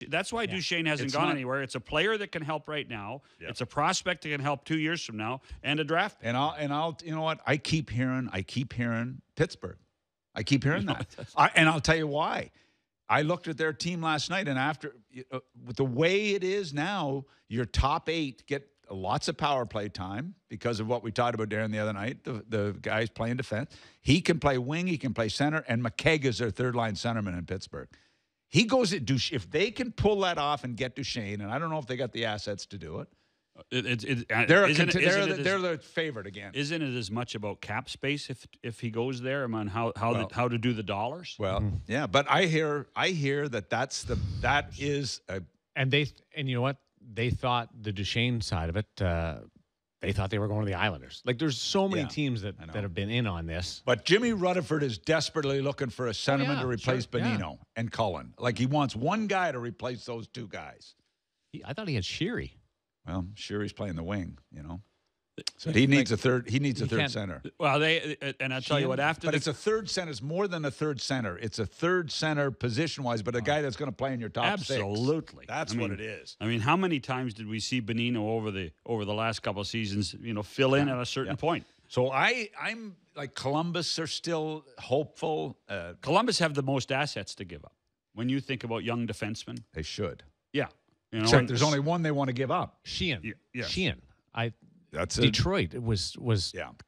That's why Duchene hasn't gone anywhere. It's a player that can help right now. Yep. It's a prospect that can help 2 years from now, and a draft pick. And I'll you know what? I keep hearing Pittsburgh. I keep hearing that. And I'll tell you why. I looked at their team last night, and after with the way it is now, your top 8 get lots of power play time because of what we talked about Darren the other night. The guys playing defense. He can play wing. He can play center. And McKegg is their third-line centerman in Pittsburgh. He goes at Duchene. If they can pull that off and get Duchene, and I don't know if they got the assets to do it, they're the favorite again. Isn't it as much about cap space if he goes there? I mean, how to do the dollars? Well, yeah, but I hear that is a. And you know what? They thought the Duchene side of it. They thought they were going to the Islanders. Like, there's so many teams that have been in on this. But Jimmy Rutherford is desperately looking for a centerman to replace Bonino and Cullen. Like, he wants one guy to replace those two guys. I thought he had Sheary. Well, Sheary's playing the wing, you know. So he needs a third. He needs a third center. Well, I'll tell you what. It's a third center. It's more than a third center. It's a third center position-wise, but a guy that's going to play in your top six. Absolutely, that's what it is. I mean, how many times did we see Bonino over the last couple of seasons? You know, fill in at a certain point. So I'm like Columbus are still hopeful. Columbus have the most assets to give up. When you think about young defensemen, they should. Yeah, you know, except there's only one they want to give up. Sheehan. Yes. Sheehan. That's Detroit was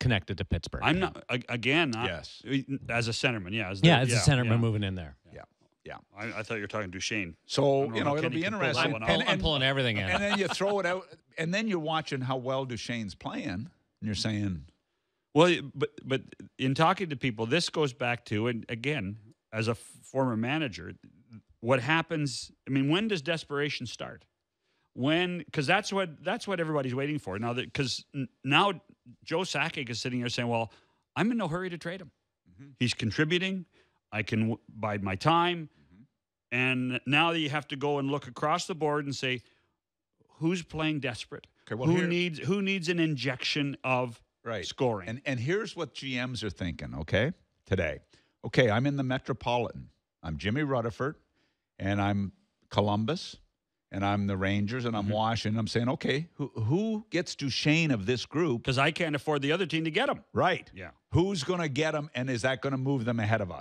connected to Pittsburgh. I'm not again. As a centerman, as a centerman moving in there. Yeah. I thought you were talking Duchene. So it'll be interesting. I'm pulling everything in, and then you throw it out, and then you're watching how well Duchene's playing, and you're saying, well, but in talking to people, this goes back to, and again, as a former manager, what happens? I mean, when does desperation start? Because that's what everybody's waiting for now. Because now Joe Sakic is sitting here saying, "Well, I'm in no hurry to trade him. He's contributing. I can bide my time." And now you have to go and look across the board and say, "Who's playing desperate? Okay, well, who needs an injection of scoring?" And here's what GMs are thinking. Okay, today. Okay, I'm in the Metropolitan. I'm Jimmy Rutherford, and I'm Columbus. And I'm the Rangers, and I'm Washington. I'm saying, okay, who gets Duchene of this group? Because I can't afford the other team to get him. Right. Yeah. Who's going to get him, and is that going to move them ahead of us?